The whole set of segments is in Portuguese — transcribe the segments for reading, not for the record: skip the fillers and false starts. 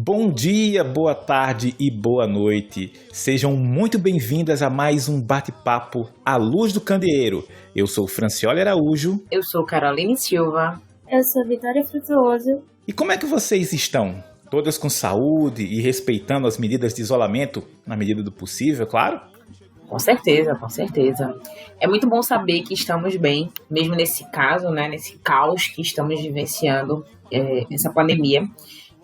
Bom dia, boa tarde e boa noite. Sejam muito bem-vindas a mais um bate-papo à luz do candeeiro. Eu sou Francioli Araújo. Eu sou Caroline Silva. Eu sou Vitória Frutuoso. E como é que vocês estão? Todas com saúde e respeitando as medidas de isolamento na medida do possível, claro? Com certeza, com certeza. É muito bom saber que estamos bem, mesmo nesse caso, né, nesse caos que estamos vivenciando, essa pandemia.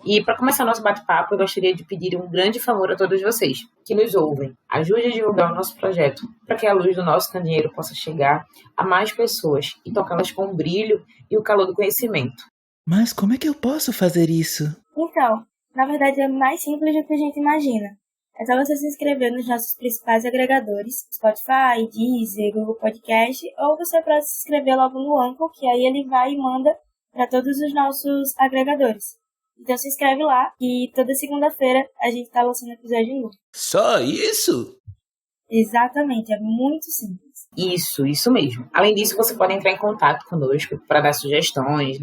E para começar nosso bate-papo, eu gostaria de pedir um grande favor a todos vocês que nos ouvem. Ajude a divulgar o nosso projeto para que a luz do nosso candeeiro possa chegar a mais pessoas e tocá-las com o brilho e o calor do conhecimento. Mas como é que eu posso fazer isso? Então, na verdade é mais simples do que a gente imagina. É só você se inscrever nos nossos principais agregadores, Spotify, Deezer, Google Podcast, ou você pode se inscrever logo no Anchor, que aí ele vai e manda para todos os nossos agregadores. Então se inscreve lá e toda segunda-feira a gente tá lançando episódio novo. Só isso? Exatamente, é muito simples. Isso mesmo. Além disso, você pode entrar em contato conosco para dar sugestões,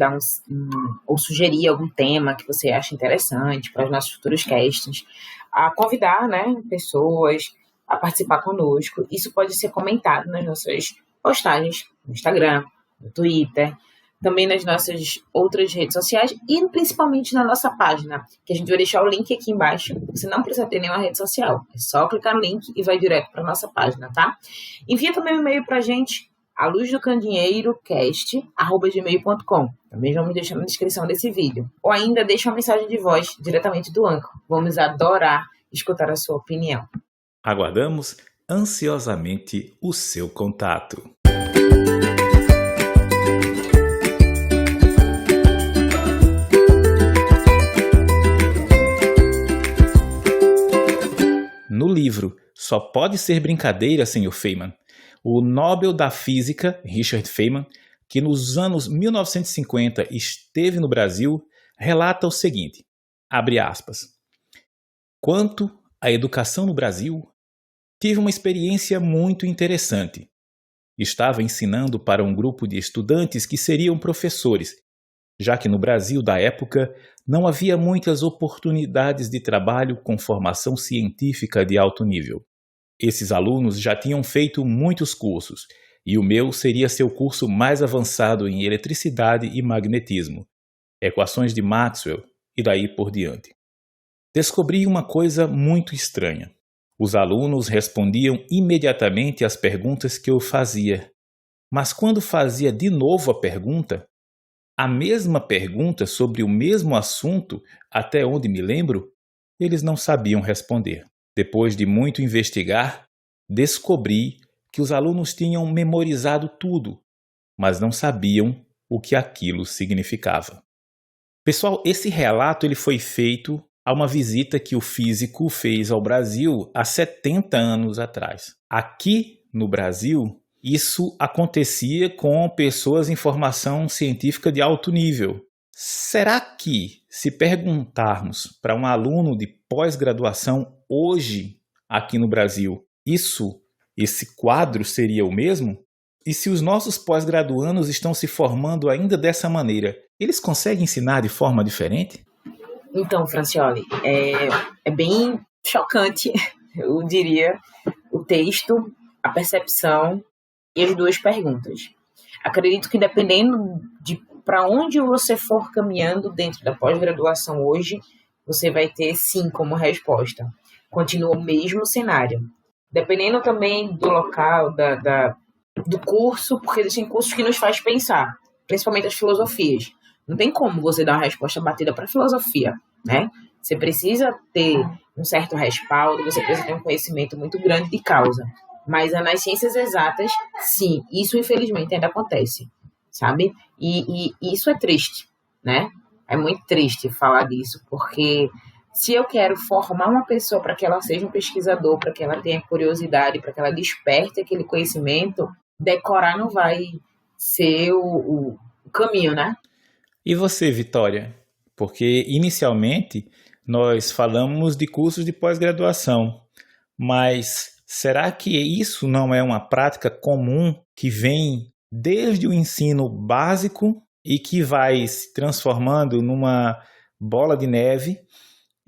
ou sugerir algum tema que você acha interessante para os nossos futuros castings, a convidar, né, pessoas a participar conosco. Isso pode ser comentado nas nossas postagens no Instagram, no Twitter, também nas nossas outras redes sociais e principalmente na nossa página, que a gente vai deixar o link aqui embaixo. Você não precisa ter nenhuma rede social, é só clicar no link e vai direto para nossa página, tá? Envia também um e-mail para a gente, aluzdocandeeirocast@gmail.com. Também vamos deixar na descrição desse vídeo. Ou ainda deixa uma mensagem de voz diretamente do Anchor. Vamos adorar escutar a sua opinião. Aguardamos ansiosamente o seu contato. No livro Só Pode Ser Brincadeira, Sr. Feynman, o Nobel da Física, Richard Feynman, que nos anos 1950 esteve no Brasil, relata o seguinte, abre aspas, quanto à educação no Brasil, tive uma experiência muito interessante. Estava ensinando para um grupo de estudantes que seriam professores, já que no Brasil da época não havia muitas oportunidades de trabalho com formação científica de alto nível. Esses alunos já tinham feito muitos cursos, e o meu seria seu curso mais avançado em eletricidade e magnetismo, equações de Maxwell e daí por diante. Descobri uma coisa muito estranha. Os alunos respondiam imediatamente às perguntas que eu fazia, mas quando fazia de novo a mesma pergunta sobre o mesmo assunto, até onde me lembro, eles não sabiam responder. Depois de muito investigar, descobri que os alunos tinham memorizado tudo, mas não sabiam o que aquilo significava. Pessoal, esse relato ele foi feito a uma visita que o físico fez ao Brasil há 70 anos atrás. Aqui no Brasil, isso acontecia com pessoas em formação científica de alto nível. Será que, se perguntarmos para um aluno de pós-graduação hoje, aqui no Brasil, esse quadro seria o mesmo? E se os nossos pós-graduandos estão se formando ainda dessa maneira, eles conseguem ensinar de forma diferente? Então, Francioli, é bem chocante, eu diria, o texto, a percepção e as duas perguntas. Acredito que dependendo de para onde você for caminhando dentro da pós-graduação hoje, você vai ter sim como resposta. Continua o mesmo cenário. Dependendo também do local, do curso, porque existem cursos que nos faz pensar, principalmente as filosofias. Não tem como você dar uma resposta batida para a filosofia, né? Você precisa ter um certo respaldo, você precisa ter um conhecimento muito grande de causa. Mas nas ciências exatas, sim, isso infelizmente ainda acontece, sabe? E isso é triste, né? É muito triste falar disso, porque se eu quero formar uma pessoa para que ela seja um pesquisador, para que ela tenha curiosidade, para que ela desperte aquele conhecimento, decorar não vai ser o caminho, né? E você, Vitória? Porque inicialmente nós falamos de cursos de pós-graduação, mas será que isso não é uma prática comum que vem desde o ensino básico e que vai se transformando numa bola de neve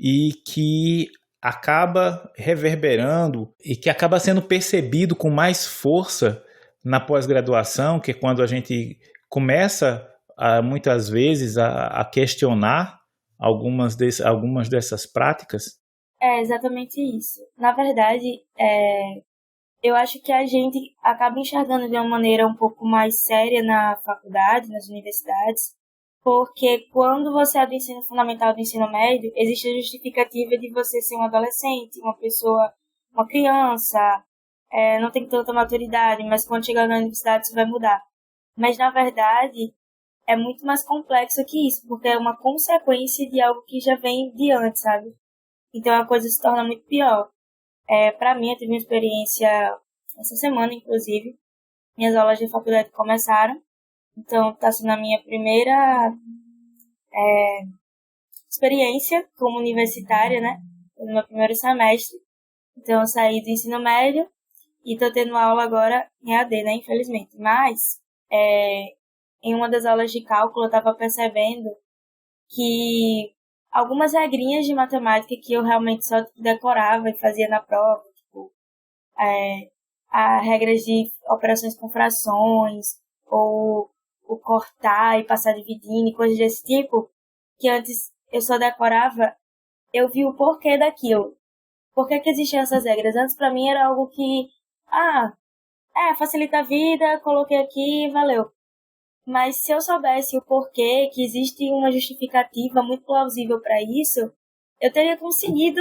e que acaba reverberando e que acaba sendo percebido com mais força na pós-graduação, que é quando a gente começa muitas vezes a questionar algumas dessas práticas? É exatamente isso. Na verdade, eu acho que a gente acaba enxergando de uma maneira um pouco mais séria na faculdade, nas universidades, porque quando você é do ensino fundamental, do ensino médio, existe a justificativa de você ser um adolescente, uma pessoa, uma criança, não tem tanta maturidade, mas quando chegar na universidade isso vai mudar. Mas, na verdade, é muito mais complexo que isso, porque é uma consequência de algo que já vem de antes, sabe? Então a coisa se torna muito pior. Para mim, eu tive uma experiência essa semana, inclusive. Minhas aulas de faculdade começaram. Então, está sendo a minha primeira experiência como universitária, né? No meu primeiro semestre. Então, eu saí do ensino médio e estou tendo aula agora em AD, né? Infelizmente. Mas, em uma das aulas de cálculo, eu estava percebendo que algumas regrinhas de matemática que eu realmente só decorava e fazia na prova, tipo, regras de operações com frações, ou o cortar e passar dividindo e coisas desse tipo, que antes eu só decorava, eu vi o porquê daquilo. Por que existiam essas regras? Antes, pra mim, era algo que, facilita a vida, coloquei aqui, valeu. Mas se eu soubesse o porquê, que existe uma justificativa muito plausível para isso, eu teria conseguido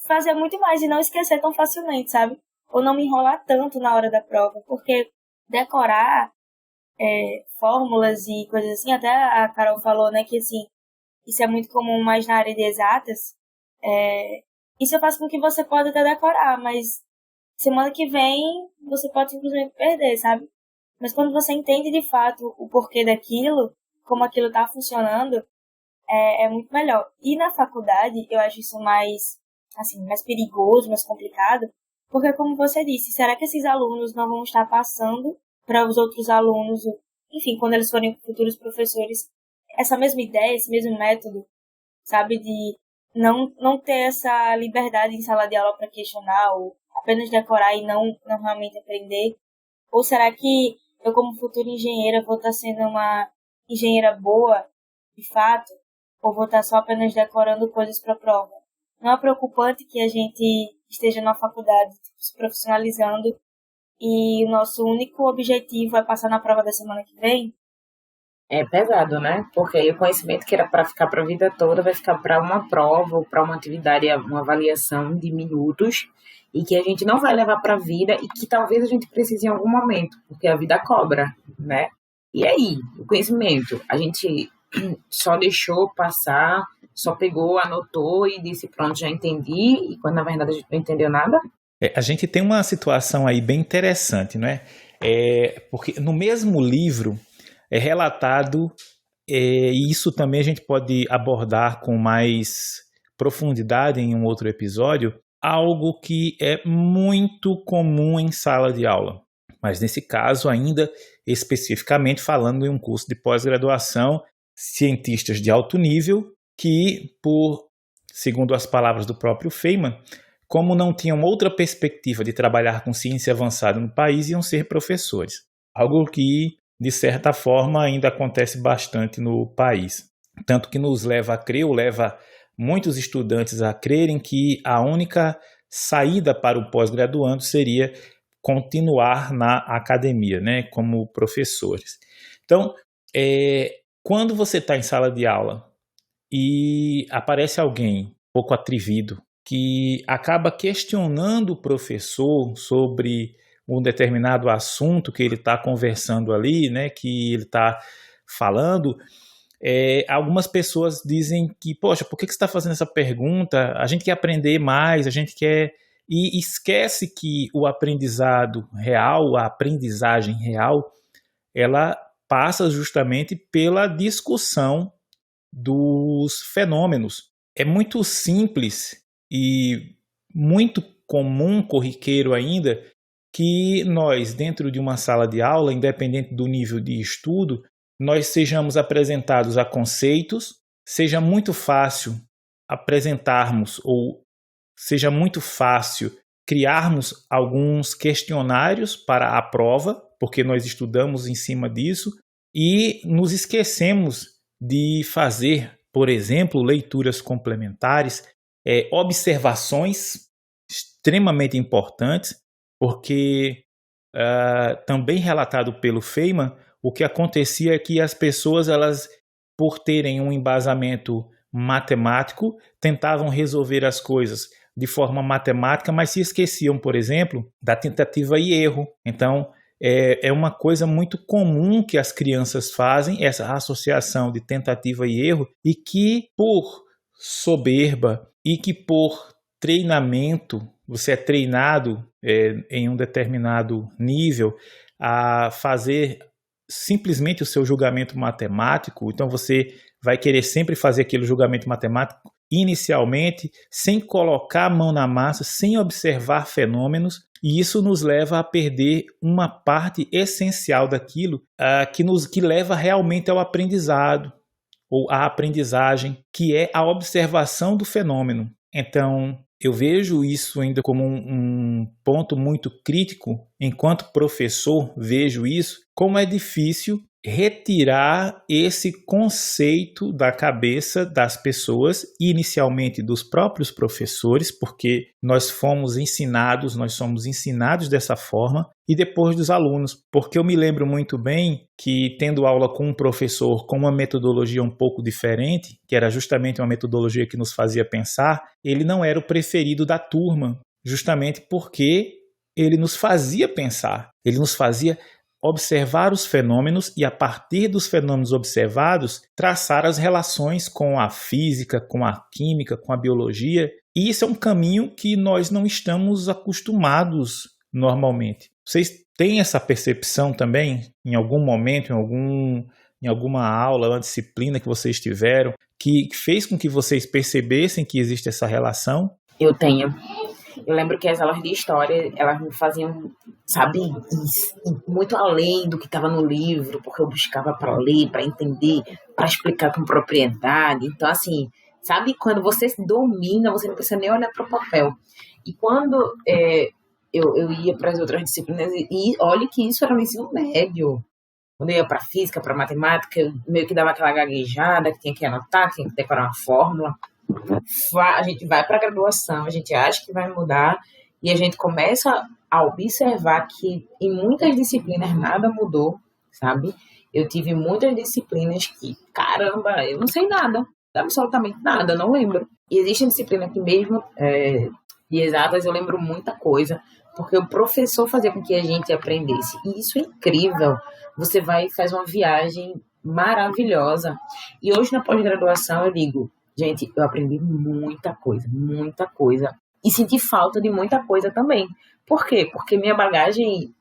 fazer muito mais e não esquecer tão facilmente, sabe? Ou não me enrolar tanto na hora da prova, porque decorar fórmulas e coisas assim, até a Carol falou, né, que assim, isso é muito comum mais na área de exatas, isso faz com que você pode até decorar, mas semana que vem você pode simplesmente perder, sabe? Mas quando você entende de fato o porquê daquilo, como aquilo está funcionando, é muito melhor. E na faculdade, eu acho isso mais perigoso, mais complicado, porque como você disse, será que esses alunos não vão estar passando para os outros alunos, enfim, quando eles forem futuros professores, essa mesma ideia, esse mesmo método, sabe, de não ter essa liberdade em sala de aula para questionar, ou apenas decorar e não realmente aprender? Ou será que eu, como futura engenheira, vou estar sendo uma engenheira boa, de fato, ou vou estar só apenas decorando coisas para a prova? Não é preocupante que a gente esteja na faculdade se profissionalizando e o nosso único objetivo é passar na prova da semana que vem? É pesado, né? Porque aí o conhecimento que era para ficar para a vida toda vai ficar para uma prova ou para uma atividade, uma avaliação de minutos, e que a gente não vai levar para a vida e que talvez a gente precise em algum momento, porque a vida cobra, né? E aí, o conhecimento, a gente só deixou passar, só pegou, anotou e disse, pronto, já entendi, e quando na verdade a gente não entendeu nada? A gente tem uma situação aí bem interessante, não é? Porque no mesmo livro é relatado, e isso também a gente pode abordar com mais profundidade em um outro episódio, algo que é muito comum em sala de aula, mas nesse caso ainda especificamente falando em um curso de pós-graduação, cientistas de alto nível que, segundo as palavras do próprio Feynman, como não tinham outra perspectiva de trabalhar com ciência avançada no país, iam ser professores. Algo que, de certa forma, ainda acontece bastante no país. Tanto que nos leva a crer, ou leva muitos estudantes a crerem que a única saída para o pós-graduando seria continuar na academia, né, como professores. Então, quando você está em sala de aula e aparece alguém um pouco atrevido que acaba questionando o professor sobre um determinado assunto que ele está conversando ali, né, que ele está falando, algumas pessoas dizem que, poxa, por que você está fazendo essa pergunta? A gente quer aprender mais, a gente quer... E esquece que o aprendizado real, a aprendizagem real, ela passa justamente pela discussão dos fenômenos. É muito simples e muito comum, corriqueiro ainda, que nós, dentro de uma sala de aula, independente do nível de estudo, nós sejamos apresentados a conceitos, seja muito fácil apresentarmos ou seja muito fácil criarmos alguns questionários para a prova, porque nós estudamos em cima disso, e nos esquecemos de fazer, por exemplo, leituras complementares, observações extremamente importantes, porque também relatado pelo Feynman, o que acontecia é que as pessoas, elas, por terem um embasamento matemático, tentavam resolver as coisas de forma matemática, mas se esqueciam, por exemplo, da tentativa e erro. Então, é uma coisa muito comum que as crianças fazem, essa associação de tentativa e erro, e que por soberba e que por treinamento, você é treinado em um determinado nível a fazer simplesmente o seu julgamento matemático, então você vai querer sempre fazer aquele julgamento matemático inicialmente, sem colocar a mão na massa, sem observar fenômenos, e isso nos leva a perder uma parte essencial daquilo que leva realmente ao aprendizado, ou à aprendizagem, que é a observação do fenômeno. Então, eu vejo isso ainda como um ponto muito crítico, enquanto professor vejo isso, como é difícil retirar esse conceito da cabeça das pessoas, inicialmente dos próprios professores, porque nós somos ensinados dessa forma, e depois dos alunos, porque eu me lembro muito bem que, tendo aula com um professor com uma metodologia um pouco diferente, que era justamente uma metodologia que nos fazia pensar, ele não era o preferido da turma, justamente porque ele nos fazia pensar, ele nos fazia observar os fenômenos e, a partir dos fenômenos observados, traçar as relações com a física, com a química, com a biologia. E isso é um caminho que nós não estamos acostumados normalmente. Vocês têm essa percepção também, em algum momento, em alguma aula, uma disciplina que vocês tiveram, que fez com que vocês percebessem que existe essa relação? Eu tenho. Eu lembro que as aulas de história, elas me faziam, sabe, muito além do que estava no livro, porque eu buscava para ler, para entender, para explicar com propriedade. Então, assim, sabe, quando você se domina, você não precisa nem olhar para o papel. E quando eu ia para as outras disciplinas, e olha que isso era no ensino médio. Quando eu ia para física, para matemática, eu meio que dava aquela gaguejada, que tinha que anotar, que tinha que decorar uma fórmula. A gente vai para a graduação, a gente acha que vai mudar e a gente começa a observar que em muitas disciplinas nada mudou, sabe? Eu tive muitas disciplinas que, caramba, eu não sei nada, absolutamente nada, não lembro. E existem disciplinas que mesmo de exatas eu lembro muita coisa, porque o professor fazia com que a gente aprendesse. E isso é incrível. Você vai e faz uma viagem maravilhosa. E hoje na pós-graduação eu digo, gente, eu aprendi muita coisa. E senti falta de muita coisa também. Por quê? Porque minha bagagem,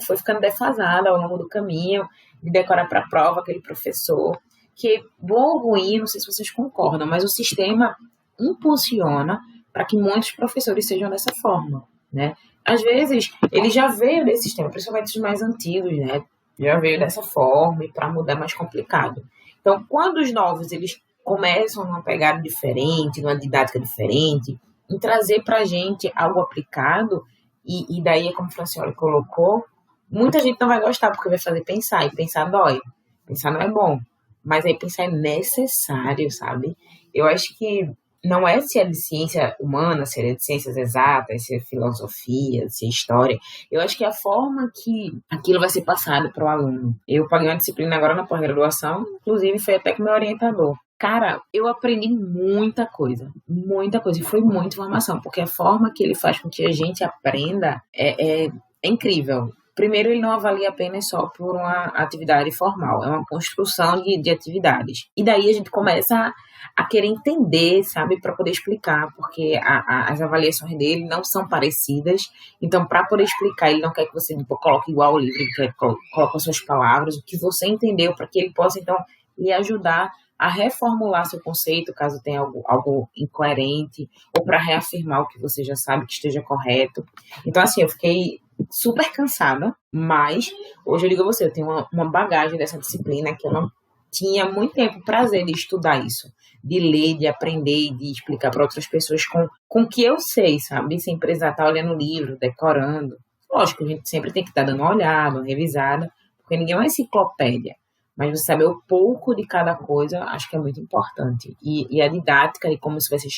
foi ficando defasada ao longo do caminho, de decorar para a prova aquele professor, que, bom ou ruim, não sei se vocês concordam, mas o sistema impulsiona para que muitos professores sejam dessa forma, né? Às vezes, ele já veio desse sistema, principalmente os mais antigos, né? Já veio dessa forma e para mudar é mais complicado. Então, quando os novos, eles começam numa pegada diferente, numa didática diferente, em trazer para a gente algo aplicado, e daí, como a Francioli colocou, muita gente não vai gostar, porque vai fazer pensar, e pensar dói. Pensar não é bom, mas aí pensar é necessário, sabe? Eu acho que não é se é de ciência humana, se é de ciências exatas, se é filosofia, se é história. Eu acho que é a forma que aquilo vai ser passado para o aluno. Eu paguei uma disciplina agora na pós-graduação, inclusive foi até com o meu orientador. Cara, eu aprendi muita coisa, e foi muita informação, porque a forma que ele faz com que a gente aprenda é incrível. Primeiro, ele não avalia apenas só por uma atividade formal, é uma construção de atividades. E daí a gente começa a querer entender, sabe, para poder explicar, porque as avaliações dele não são parecidas. Então, para poder explicar, ele não quer que você coloque igual o livro, ele quer que coloque as suas palavras, o que você entendeu, para que ele possa, então, lhe ajudar a reformular seu conceito, caso tenha algo incoerente, ou para reafirmar o que você já sabe que esteja correto. Então, assim, eu fiquei super cansada, mas hoje eu digo a você, eu tenho uma bagagem dessa disciplina que eu não tinha muito tempo prazer de estudar isso, de ler, de aprender, de explicar para outras pessoas com o que eu sei, sabe? Sem precisar estar olhando o livro, decorando. Lógico, a gente sempre tem que estar dando uma olhada, uma revisada, porque ninguém é uma enciclopédia. Mas você saber o pouco de cada coisa, acho que é muito importante. E a didática e como isso vai ser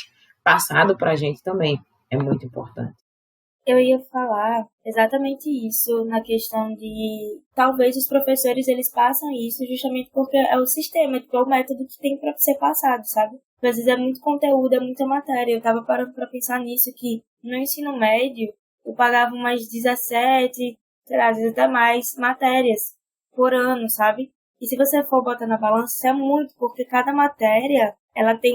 passado para a gente também é muito importante. Eu ia falar exatamente isso na questão de talvez os professores eles passam isso justamente porque é o sistema, tipo, é o método que tem para ser passado, sabe? Às vezes é muito conteúdo, é muita matéria. Eu tava parando para pensar nisso que no ensino médio eu pagava umas 17, sei lá, às vezes até mais matérias por ano, sabe? E se você for botar na balança, isso é muito, porque cada matéria ela tem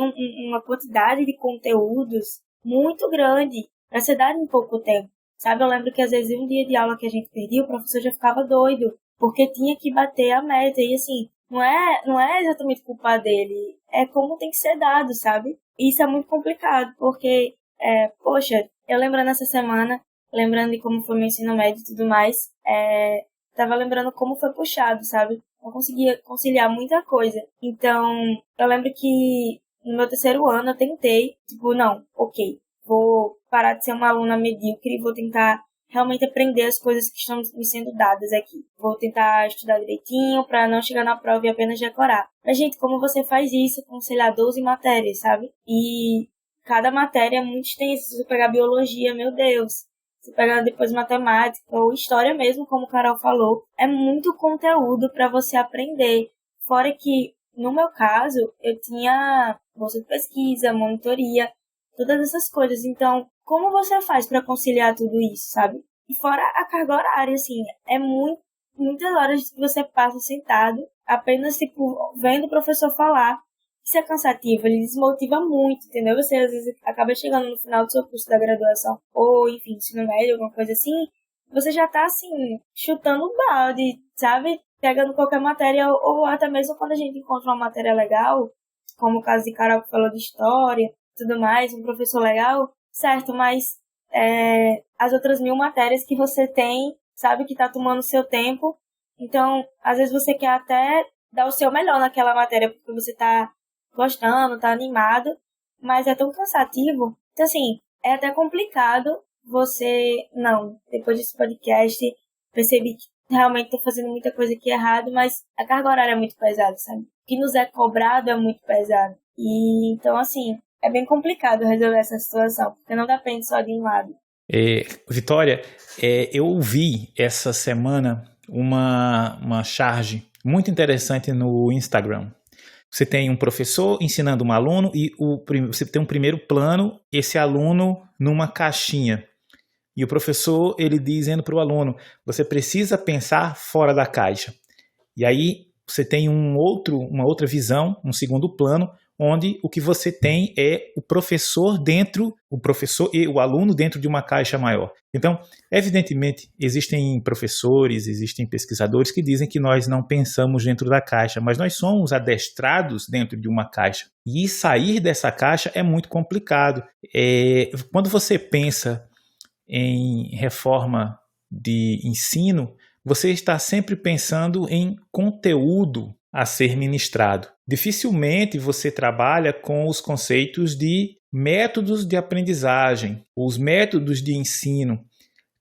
uma quantidade de conteúdos muito grande para ser dado em pouco tempo, sabe? Eu lembro que às vezes um dia de aula que a gente perdia, o professor já ficava doido, porque tinha que bater a meta, e assim, não é exatamente culpa dele, é como tem que ser dado, sabe? E isso é muito complicado, porque, poxa, eu lembrando essa semana, lembrando de como foi meu ensino médio e tudo mais, tava lembrando como foi puxado, sabe? Eu conseguia conciliar muita coisa. Então, eu lembro que no meu terceiro ano eu tentei, tipo, não, ok, vou parar de ser uma aluna medíocre e vou tentar realmente aprender as coisas que estão me sendo dadas aqui. Vou tentar estudar direitinho para não chegar na prova e apenas decorar. Mas, gente, como você faz isso com, sei lá, 12 matérias, sabe? E cada matéria é muito extensa. Se você pegar biologia, meu Deus. Se pegar depois matemática ou história mesmo, como o Carol falou, é muito conteúdo para você aprender. Fora que, no meu caso, eu tinha bolsa de pesquisa, monitoria, todas essas coisas. Então, como você faz para conciliar tudo isso, sabe? E fora a carga horária, assim, é muitas horas que você passa sentado, apenas, tipo, vendo o professor falar. Isso é cansativo, ele desmotiva muito, entendeu? Você, às vezes, acaba chegando no final do seu curso da graduação, ou, enfim, ensino médio, alguma coisa assim, você já tá, assim, chutando o balde, sabe? Pegando qualquer matéria, ou até mesmo quando a gente encontra uma matéria legal, como o caso de Carol que falou de história, tudo mais, um professor legal, certo, mas as outras 1000 matérias que você tem, sabe, que tá tomando seu tempo, então, às vezes você quer até dar o seu melhor naquela matéria, porque você tá gostando, tá animado, mas é tão cansativo. Então, assim, é até complicado você, não, depois desse podcast, percebi que realmente tô fazendo muita coisa aqui errado, mas a carga horária é muito pesada, sabe? O que nos é cobrado é muito pesado. E, então, assim, é bem complicado resolver essa situação, porque não depende só de um lado. Vitória, eu ouvi essa semana uma charge muito interessante no Instagram. Você tem um professor ensinando um aluno e você tem um primeiro plano, esse aluno numa caixinha. E o professor, ele dizendo para o aluno, você precisa pensar fora da caixa. E aí você tem uma outra visão, um segundo plano, onde o que você tem é o professor e o aluno dentro de uma caixa maior. Então, evidentemente, existem professores, existem pesquisadores que dizem que nós não pensamos dentro da caixa, mas nós somos adestrados dentro de uma caixa. E sair dessa caixa é muito complicado. Quando você pensa em reforma de ensino, você está sempre pensando em conteúdo a ser ministrado. Dificilmente você trabalha com os conceitos de métodos de aprendizagem, os métodos de ensino,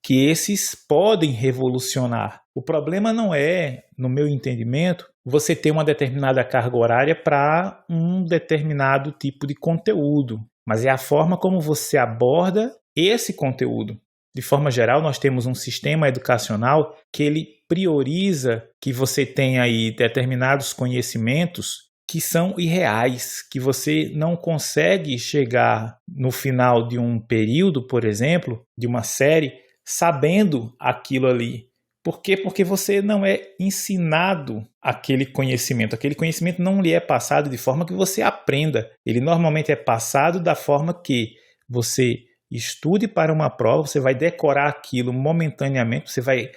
que esses podem revolucionar. O problema não é, no meu entendimento, você ter uma determinada carga horária para um determinado tipo de conteúdo, mas é a forma como você aborda esse conteúdo. De forma geral, nós temos um sistema educacional que ele prioriza que você tenha aí determinados conhecimentos que são irreais, que você não consegue chegar no final de um período, por exemplo, de uma série, sabendo aquilo ali. Por quê? Porque você não é ensinado aquele conhecimento. Aquele conhecimento não lhe é passado de forma que você aprenda. Ele normalmente é passado da forma que você estude para uma prova, você vai decorar aquilo momentaneamente, você vai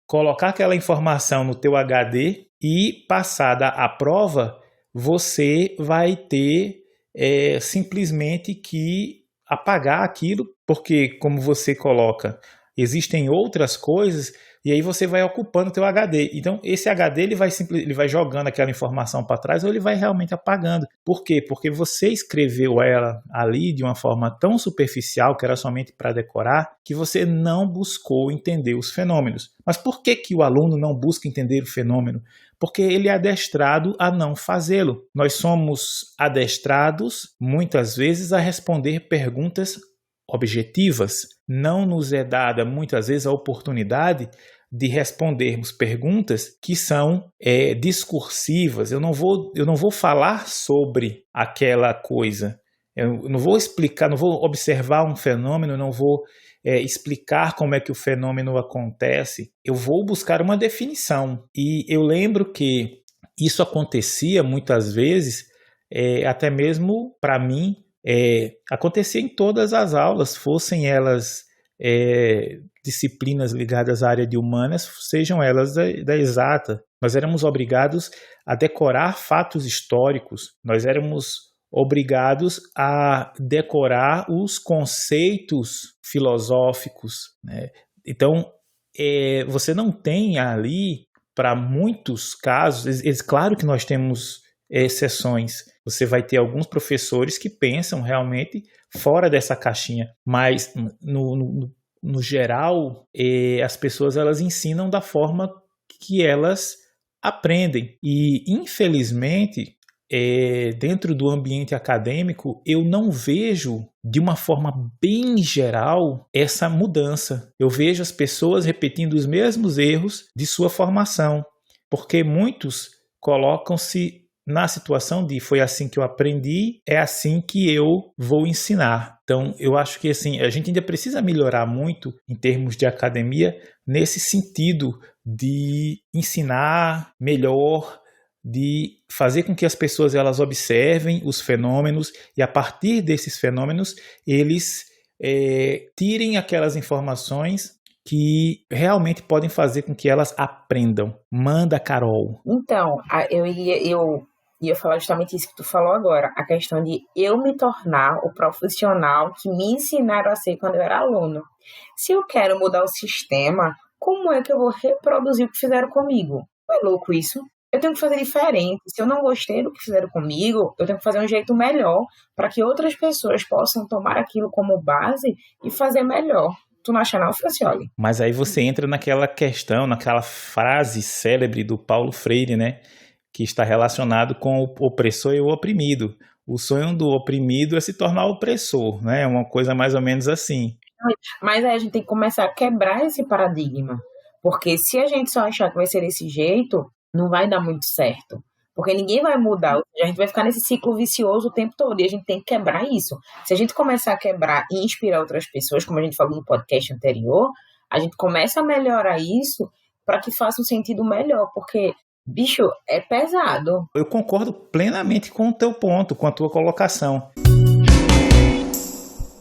colocar aquela informação no teu HD e, passada a prova, você vai ter simplesmente que apagar aquilo, porque, como você coloca, existem outras coisas, e aí você vai ocupando o teu HD. Então, esse HD ele vai jogando aquela informação para trás ou ele vai realmente apagando. Por quê? Porque você escreveu ela ali de uma forma tão superficial, que era somente para decorar, que você não buscou entender os fenômenos. Mas por que o aluno não busca entender o fenômeno? Porque ele é adestrado a não fazê-lo. Nós somos adestrados, muitas vezes, a responder perguntas objetivas. Não nos é dada, muitas vezes, a oportunidade de respondermos perguntas que são discursivas. Eu não vou falar sobre aquela coisa. Eu não vou explicar, não vou observar um fenômeno, não vou explicar como é que o fenômeno acontece. Eu vou buscar uma definição. E eu lembro que isso acontecia muitas vezes, até mesmo para mim, acontecia em todas as aulas, fossem elas disciplinas ligadas à área de humanas, sejam elas da exata. Nós éramos obrigados a decorar fatos históricos, nós éramos obrigados a decorar os conceitos filosóficos, né? Então, você não tem ali, para muitos casos, claro que nós temos exceções, você vai ter alguns professores que pensam realmente fora dessa caixinha, mas no geral, as pessoas elas ensinam da forma que elas aprendem. E, infelizmente, dentro do ambiente acadêmico, eu não vejo de uma forma bem geral essa mudança. Eu vejo as pessoas repetindo os mesmos erros de sua formação, porque muitos colocam-se na situação de foi assim que eu aprendi, é assim que eu vou ensinar. Então, eu acho que assim, a gente ainda precisa melhorar muito em termos de academia nesse sentido de ensinar melhor, de fazer com que as pessoas elas observem os fenômenos e a partir desses fenômenos eles tirem aquelas informações que realmente podem fazer com que elas aprendam. Manda, Carol. Então, eu ia falar justamente isso que tu falou agora, a questão de eu me tornar o profissional que me ensinaram a ser quando eu era aluno. Se eu quero mudar o sistema, como é que eu vou reproduzir o que fizeram comigo? Não é louco isso? Eu tenho que fazer diferente. Se eu não gostei do que fizeram comigo, eu tenho que fazer um jeito melhor para que outras pessoas possam tomar aquilo como base e fazer melhor. Tu não acha não, Francioli? Mas aí você entra naquela questão, naquela frase célebre do Paulo Freire, né? Que está relacionado com o opressor e o oprimido. O sonho do oprimido é se tornar opressor, né? É uma coisa mais ou menos assim. Mas aí a gente tem que começar a quebrar esse paradigma. Porque se a gente só achar que vai ser desse jeito, não vai dar muito certo. Porque ninguém vai mudar. A gente vai ficar nesse ciclo vicioso o tempo todo. E a gente tem que quebrar isso. Se a gente começar a quebrar e inspirar outras pessoas, como a gente falou no podcast anterior, a gente começa a melhorar isso para que faça um sentido melhor. Porque, bicho, é pesado. Eu concordo plenamente com o teu ponto, com a tua colocação.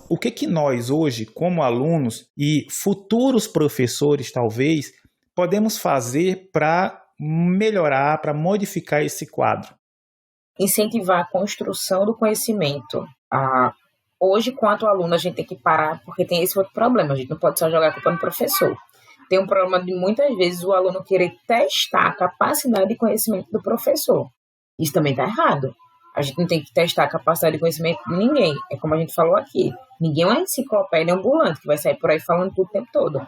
O que nós hoje, como alunos e futuros professores, talvez, podemos fazer para melhorar, para modificar esse quadro? Incentivar a construção do conhecimento. Hoje, quanto aluno, a gente tem que parar, porque tem esse outro problema. A gente não pode só jogar a culpa no professor. Tem um problema de, muitas vezes, o aluno querer testar a capacidade de conhecimento do professor. Isso também está errado. A gente não tem que testar a capacidade de conhecimento de ninguém. É como a gente falou aqui. Ninguém é uma enciclopédia ambulante que vai sair por aí falando tudo o tempo todo.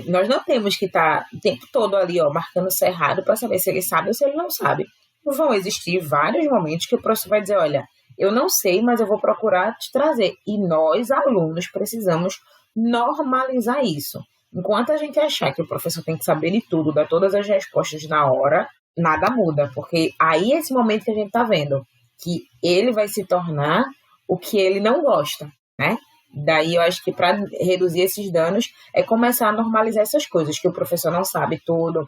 Nós não temos que estar o tempo todo ali, marcando cerrado para saber se ele sabe ou se ele não sabe. Vão existir vários momentos que o professor vai dizer, olha, eu não sei, mas eu vou procurar te trazer. E nós, alunos, precisamos normalizar isso. Enquanto a gente achar que o professor tem que saber de tudo, dar todas as respostas na hora, nada muda. Porque aí é esse momento que a gente está vendo, que ele vai se tornar o que ele não gosta, né? Daí eu acho que para reduzir esses danos é começar a normalizar essas coisas, que o professor não sabe tudo,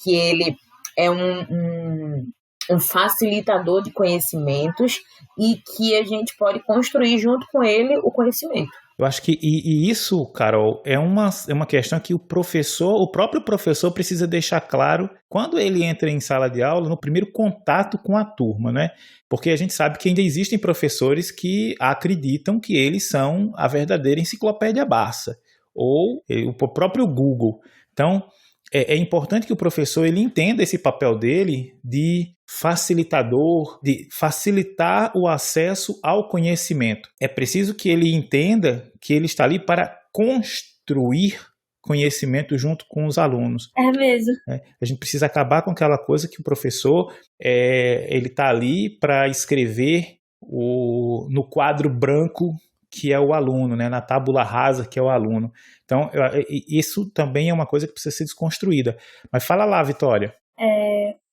que ele é um facilitador de conhecimentos e que a gente pode construir junto com ele o conhecimento. Eu acho que isso, Carol, é uma questão que o próprio professor precisa deixar claro quando ele entra em sala de aula, no primeiro contato com a turma, né? Porque a gente sabe que ainda existem professores que acreditam que eles são a verdadeira enciclopédia Barça. ou o próprio Google. Então, é importante que o professor ele entenda esse papel dele de facilitador, de facilitar o acesso ao conhecimento. É preciso que ele entenda que ele está ali para construir conhecimento junto com os alunos. É mesmo. A gente precisa acabar com aquela coisa que o professor ele está ali para escrever no quadro branco que é o aluno, né? Na tábula rasa que é o aluno. Então, isso também é uma coisa que precisa ser desconstruída. Mas fala lá, Vitória.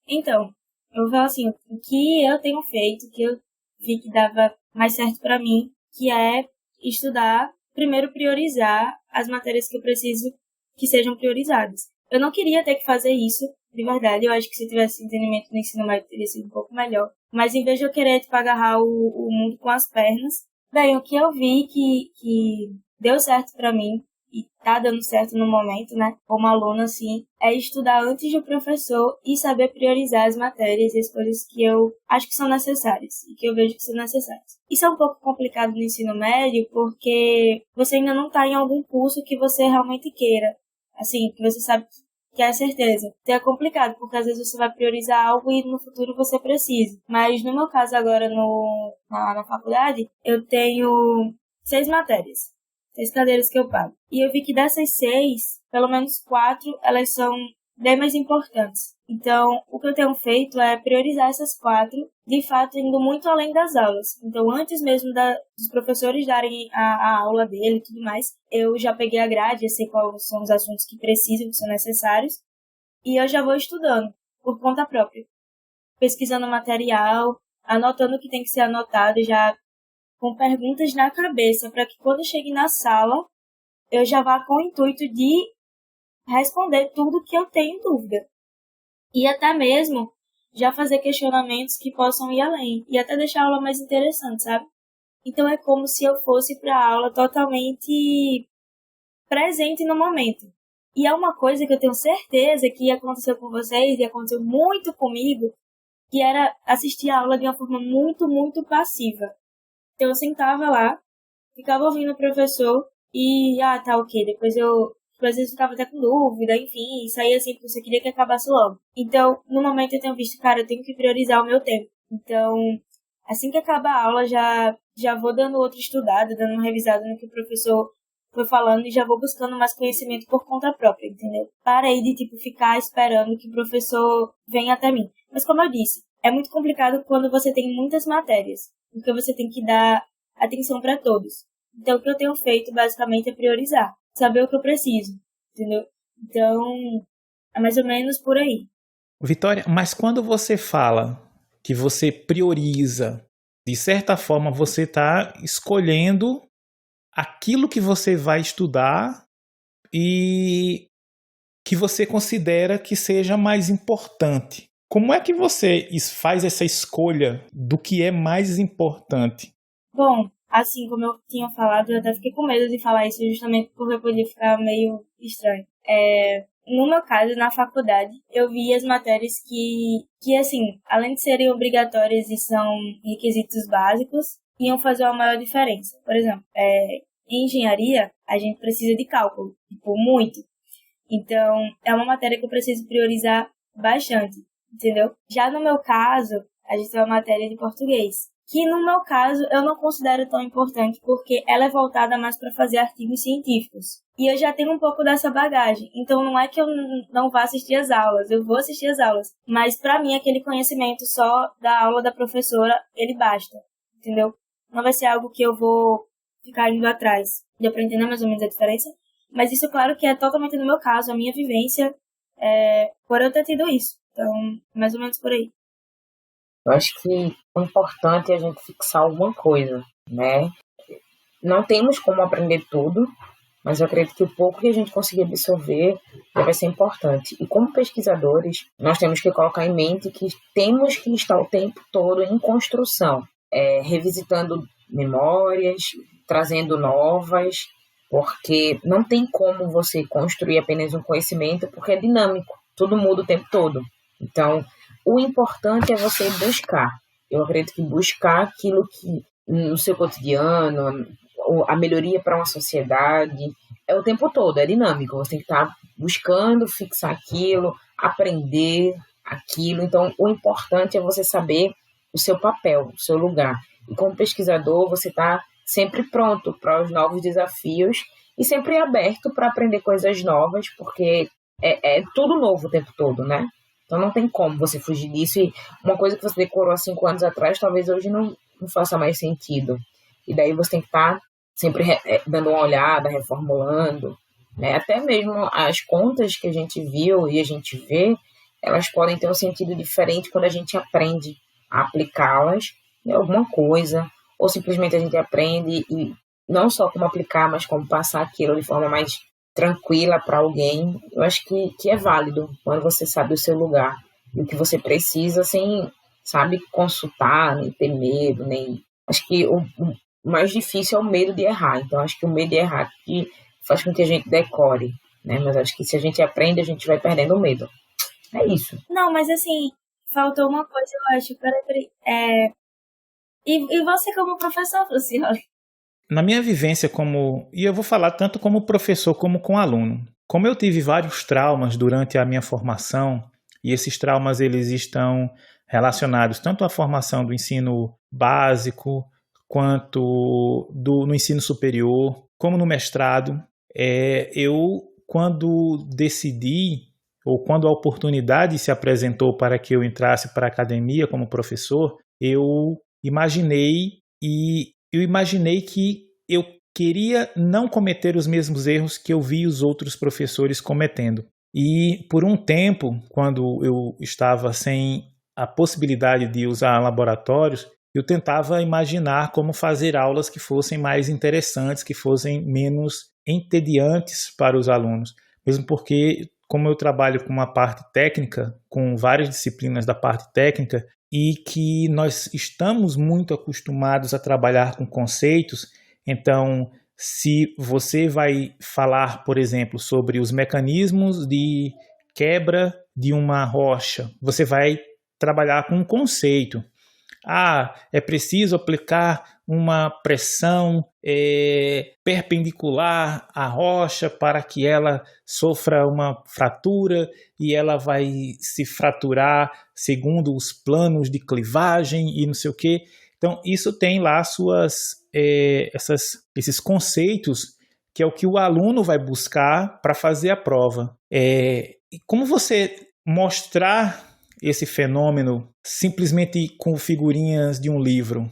Então, eu vou falar assim, o que eu tenho feito, que eu vi que dava mais certo para mim, que é estudar, primeiro priorizar as matérias que eu preciso que sejam priorizadas. Eu não queria ter que fazer isso, de verdade. Eu acho que se eu tivesse entendimento no ensino médio teria sido um pouco melhor. Mas em vez de eu querer agarrar o mundo com as pernas, bem, o que eu vi que deu certo pra mim, e tá dando certo no momento, né, como aluna, assim, é estudar antes do professor e saber priorizar as matérias e as coisas que eu acho que são necessárias e que eu vejo que são necessárias. Isso é um pouco complicado no ensino médio porque você ainda não tá em algum curso que você realmente queira, assim, que você sabe que é certeza. Então é complicado, porque às vezes você vai priorizar algo e no futuro você precisa. Mas no meu caso agora na faculdade, eu tenho 6 matérias. 6 cadeiras que eu pago. E eu vi que dessas 6, pelo menos 4, elas são bem mais importantes. Então, o que eu tenho feito é priorizar essas 4, de fato, indo muito além das aulas. Então, antes mesmo dos professores darem a aula dele e tudo mais, eu já peguei a grade, eu sei quais são os assuntos que precisam, que são necessários, e eu já vou estudando, por conta própria. Pesquisando material, anotando o que tem que ser anotado, já com perguntas na cabeça, para que quando eu chegue na sala, eu já vá com o intuito de responder tudo que eu tenho dúvida. E até mesmo já fazer questionamentos que possam ir além. E até deixar a aula mais interessante, sabe? Então é como se eu fosse para a aula totalmente presente no momento. E é uma coisa que eu tenho certeza que aconteceu com vocês e aconteceu muito comigo, que era assistir a aula de uma forma muito, muito passiva. Então eu sentava lá, ficava ouvindo o professor e, tá ok, depois às vezes ficava até com dúvida, enfim, e saía assim porque você queria que acabasse logo. Então, no momento eu tenho visto, cara, eu tenho que priorizar o meu tempo. Então, assim que acaba a aula, já vou dando outra estudada, dando uma revisada no que o professor foi falando e já vou buscando mais conhecimento por conta própria, entendeu? Parei de, ficar esperando que o professor venha até mim. Mas como eu disse, é muito complicado quando você tem muitas matérias, porque você tem que dar atenção para todos. Então, o que eu tenho feito, basicamente, é priorizar. Saber o que eu preciso, entendeu? Então, é mais ou menos por aí. Vitória, mas quando você fala que você prioriza, de certa forma você está escolhendo aquilo que você vai estudar e que você considera que seja mais importante. Como é que você faz essa escolha do que é mais importante? Bom, assim como eu tinha falado, eu até fiquei com medo de falar isso justamente porque podia ficar meio estranho. No meu caso, na faculdade, eu vi as matérias que assim, além de serem obrigatórias e são requisitos básicos, iam fazer uma maior diferença. Por exemplo, em engenharia, a gente precisa de cálculo, muito. Então, é uma matéria que eu preciso priorizar bastante, entendeu? Já no meu caso, a gente tem uma matéria de português, que no meu caso eu não considero tão importante porque ela é voltada mais para fazer artigos científicos. E eu já tenho um pouco dessa bagagem, então não é que eu não vá assistir as aulas, eu vou assistir as aulas, mas para mim aquele conhecimento só da aula da professora, ele basta, entendeu? Não vai ser algo que eu vou ficar indo atrás. Deu para entender mais ou menos a diferença? Mas isso, claro, que é totalmente no meu caso, a minha vivência, por eu ter tido isso. Então, mais ou menos por aí. Eu acho que o importante é a gente fixar alguma coisa, né? Não temos como aprender tudo, mas eu acredito que o pouco que a gente conseguir absorver vai ser importante. E como pesquisadores, nós temos que colocar em mente que temos que estar o tempo todo em construção, revisitando memórias, trazendo novas, porque não tem como você construir apenas um conhecimento, porque é dinâmico, tudo muda o tempo todo. Então, o importante é você buscar. Eu acredito que buscar aquilo que no seu cotidiano, a melhoria para uma sociedade, é o tempo todo, é dinâmico. Você tem que estar buscando fixar aquilo, aprender aquilo. Então, o importante é você saber o seu papel, o seu lugar. E como pesquisador, você está sempre pronto para os novos desafios e sempre aberto para aprender coisas novas, porque é tudo novo o tempo todo, né? Então não tem como você fugir disso. E uma coisa que você decorou há 5 anos atrás, talvez hoje não faça mais sentido. E daí você tem que estar sempre dando uma olhada, reformulando, né? Até mesmo as contas que a gente viu e a gente vê, elas podem ter um sentido diferente quando a gente aprende a aplicá-las em alguma coisa, ou simplesmente a gente aprende e não só como aplicar, mas como passar aquilo de forma mais tranquila para alguém. Eu acho que é válido quando você sabe o seu lugar e o que você precisa, sem, sabe, consultar, nem ter medo, nem... Acho que o mais difícil é o medo de errar. Então, acho que o medo de errar que faz com que a gente decore, né? Mas acho que se a gente aprende, a gente vai perdendo o medo. É isso. Não, mas assim, faltou uma coisa, eu acho. E você como professor, Luciano? Na minha vivência e eu vou falar tanto como professor como com aluno, como eu tive vários traumas durante a minha formação, e esses traumas eles estão relacionados tanto à formação do ensino básico, quanto no ensino superior, como no mestrado, eu, quando decidi, ou quando a oportunidade se apresentou para que eu entrasse para a academia como professor, eu imaginei que eu queria não cometer os mesmos erros que eu vi os outros professores cometendo. E por um tempo, quando eu estava sem a possibilidade de usar laboratórios, eu tentava imaginar como fazer aulas que fossem mais interessantes, que fossem menos entediantes para os alunos. Mesmo porque, como eu trabalho com uma parte técnica, com várias disciplinas da parte técnica, e que nós estamos muito acostumados a trabalhar com conceitos, então, se você vai falar, por exemplo, sobre os mecanismos de quebra de uma rocha, você vai trabalhar com um conceito. É preciso aplicar uma pressão perpendicular à rocha para que ela sofra uma fratura e ela vai se fraturar segundo os planos de clivagem e não sei o quê. Então, isso tem lá esses conceitos que é o que o aluno vai buscar para fazer a prova. E como você mostrar esse fenômeno simplesmente com figurinhas de um livro?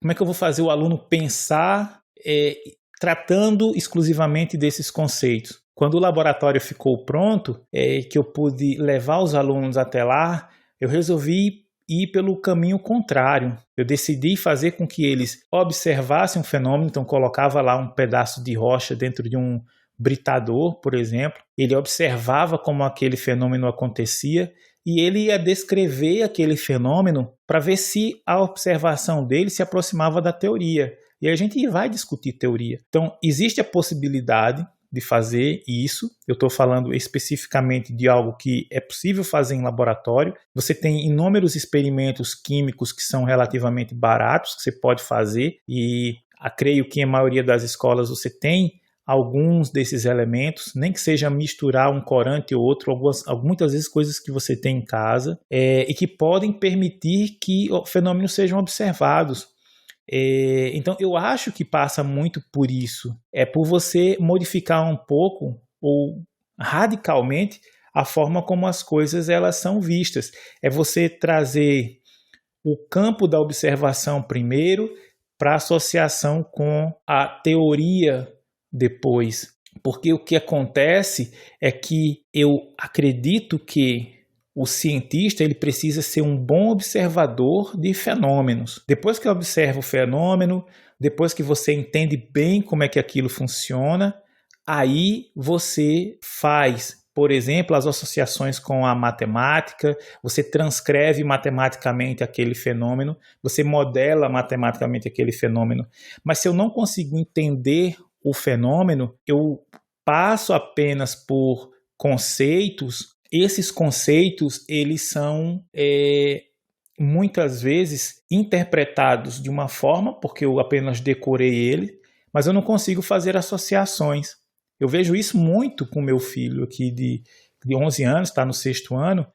Como é que eu vou fazer o aluno pensar tratando exclusivamente desses conceitos? Quando o laboratório ficou pronto, que eu pude levar os alunos até lá, eu resolvi ir pelo caminho contrário. Eu decidi fazer com que eles observassem um fenômeno, então colocava lá um pedaço de rocha dentro de um britador, por exemplo. Ele observava como aquele fenômeno acontecia e ele ia descrever aquele fenômeno para ver se a observação dele se aproximava da teoria. E a gente vai discutir teoria. Então, existe a possibilidade de fazer isso. Eu estou falando especificamente de algo que é possível fazer em laboratório. Você tem inúmeros experimentos químicos que são relativamente baratos, que você pode fazer, e creio que em maioria das escolas você tem alguns desses elementos, nem que seja misturar um corante ou outro, muitas vezes coisas que você tem em casa, e que podem permitir que fenômenos sejam observados. Então, eu acho que passa muito por isso. É por você modificar um pouco ou radicalmente a forma como as coisas elas são vistas. É você trazer o campo da observação primeiro para associação com a teoria depois. Porque o que acontece é que eu acredito que o cientista ele precisa ser um bom observador de fenômenos. Depois que observa o fenômeno, depois que você entende bem como é que aquilo funciona, aí você faz, por exemplo, as associações com a matemática, você transcreve matematicamente aquele fenômeno, você modela matematicamente aquele fenômeno. Mas se eu não consigo entender o fenômeno, eu passo apenas por conceitos. Esses conceitos, eles são muitas vezes interpretados de uma forma, porque eu apenas decorei ele, mas eu não consigo fazer associações. Eu vejo isso muito com meu filho aqui de 11 anos, está no 6º ano.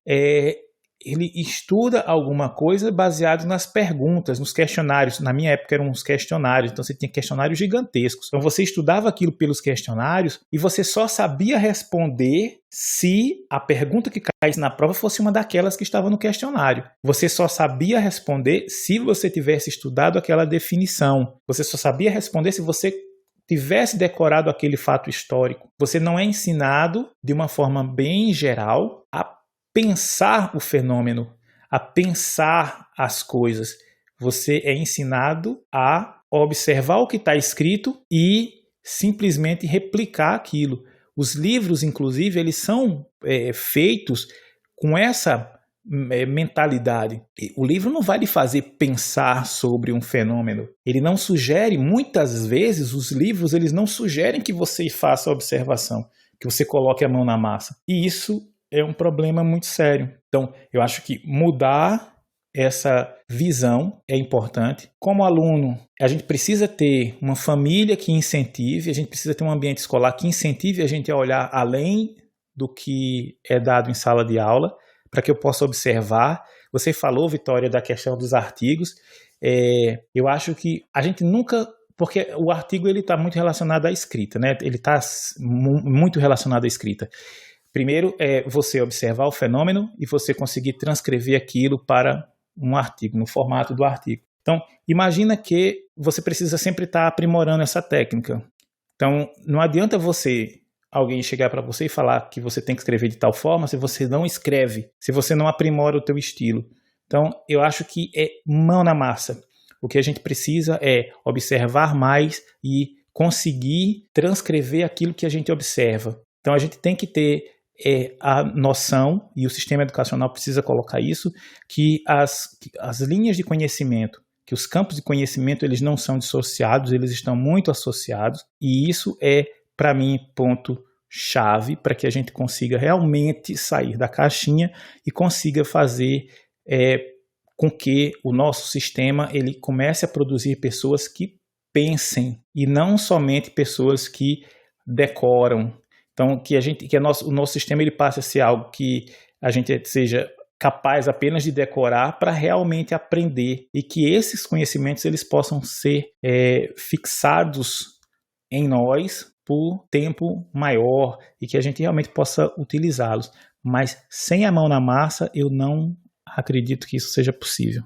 Ele estuda alguma coisa baseado nas perguntas, nos questionários. Na minha época eram uns questionários, então você tinha questionários gigantescos. Então você estudava aquilo pelos questionários e você só sabia responder se a pergunta que caísse na prova fosse uma daquelas que estava no questionário. Você só sabia responder se você tivesse estudado aquela definição. Você só sabia responder se você tivesse decorado aquele fato histórico. Você não é ensinado de uma forma bem geral a pensar o fenômeno, a pensar as coisas. Você é ensinado a observar o que está escrito e simplesmente replicar aquilo. Os livros, inclusive, eles são feitos com essa mentalidade. O livro não vai lhe fazer pensar sobre um fenômeno. Ele não sugere, muitas vezes, os livros eles não sugerem que você faça a observação, que você coloque a mão na massa. E isso é um problema muito sério. Então, eu acho que mudar essa visão é importante. Como aluno, a gente precisa ter uma família que incentive, a gente precisa ter um ambiente escolar que incentive a gente a olhar além do que é dado em sala de aula, para que eu possa observar. Você falou, Vitória, da questão dos artigos. Eu acho que a gente nunca... Porque o artigo está muito relacionado à escrita, né? Ele está muito relacionado à escrita. Primeiro é você observar o fenômeno e você conseguir transcrever aquilo para um artigo, no formato do artigo. Então, imagina que você precisa sempre estar aprimorando essa técnica. Então, não adianta alguém chegar para você e falar que você tem que escrever de tal forma se você não escreve, se você não aprimora o teu estilo. Então, eu acho que é mão na massa. O que a gente precisa é observar mais e conseguir transcrever aquilo que a gente observa. Então, a gente tem que ter a noção, e o sistema educacional precisa colocar isso, que as linhas de conhecimento, que os campos de conhecimento, eles não são dissociados, eles estão muito associados, e isso é, para mim, ponto-chave para que a gente consiga realmente sair da caixinha e consiga fazer com que o nosso sistema ele comece a produzir pessoas que pensem, e não somente pessoas que decoram. Então, o nosso sistema ele passe a ser algo que a gente seja capaz apenas de decorar para realmente aprender e que esses conhecimentos eles possam ser fixados em nós por tempo maior e que a gente realmente possa utilizá-los. Mas sem a mão na massa, eu não acredito que isso seja possível.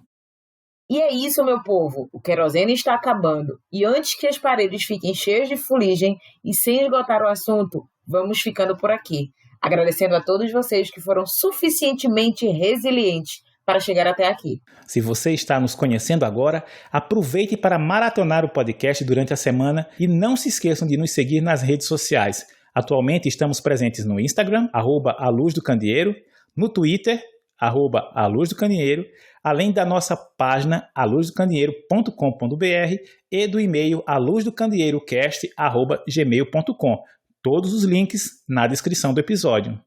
E é isso, meu povo. O querosene está acabando. E antes que as paredes fiquem cheias de fuligem e sem esgotar o assunto, vamos ficando por aqui. Agradecendo a todos vocês que foram suficientemente resilientes para chegar até aqui. Se você está nos conhecendo agora, aproveite para maratonar o podcast durante a semana e não se esqueçam de nos seguir nas redes sociais. Atualmente estamos presentes no Instagram, @aluzdocandeeiro, no Twitter, @aluzdocandeeiro, além da nossa página aluzdocandeeiro.com.br e do e-mail aluzdocandeeirocast@gmail.com. Todos os links na descrição do episódio.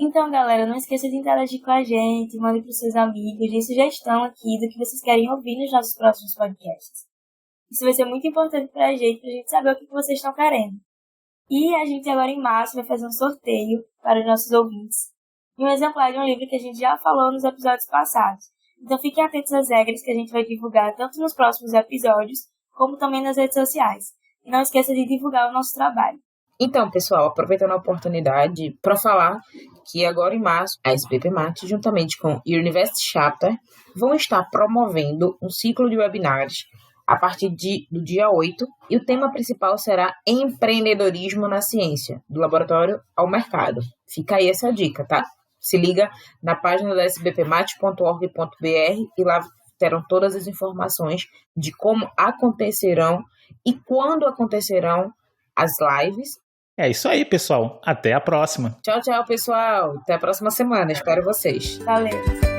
Então, galera, não esqueça de interagir com a gente, mande para os seus amigos, de sugestão aqui do que vocês querem ouvir nos nossos próximos podcasts. Isso vai ser muito importante para a gente saber o que vocês estão querendo. E a gente agora em março vai fazer um sorteio para os nossos ouvintes. E um exemplar de um livro que a gente já falou nos episódios passados. Então fiquem atentos às regras que a gente vai divulgar tanto nos próximos episódios, como também nas redes sociais. E não esqueça de divulgar o nosso trabalho. Então, pessoal, aproveitando a oportunidade para falar que agora em março, a SBPmat, juntamente com o University Chapter, vão estar promovendo um ciclo de webinars a partir do dia 8, e o tema principal será empreendedorismo na ciência, do laboratório ao mercado. Fica aí essa dica, tá? Se liga na página da sbpmat.org.br e lá terão todas as informações de como acontecerão e quando acontecerão as lives. É isso aí, pessoal. Até a próxima. Tchau, tchau, pessoal. Até a próxima semana. Espero vocês. Valeu.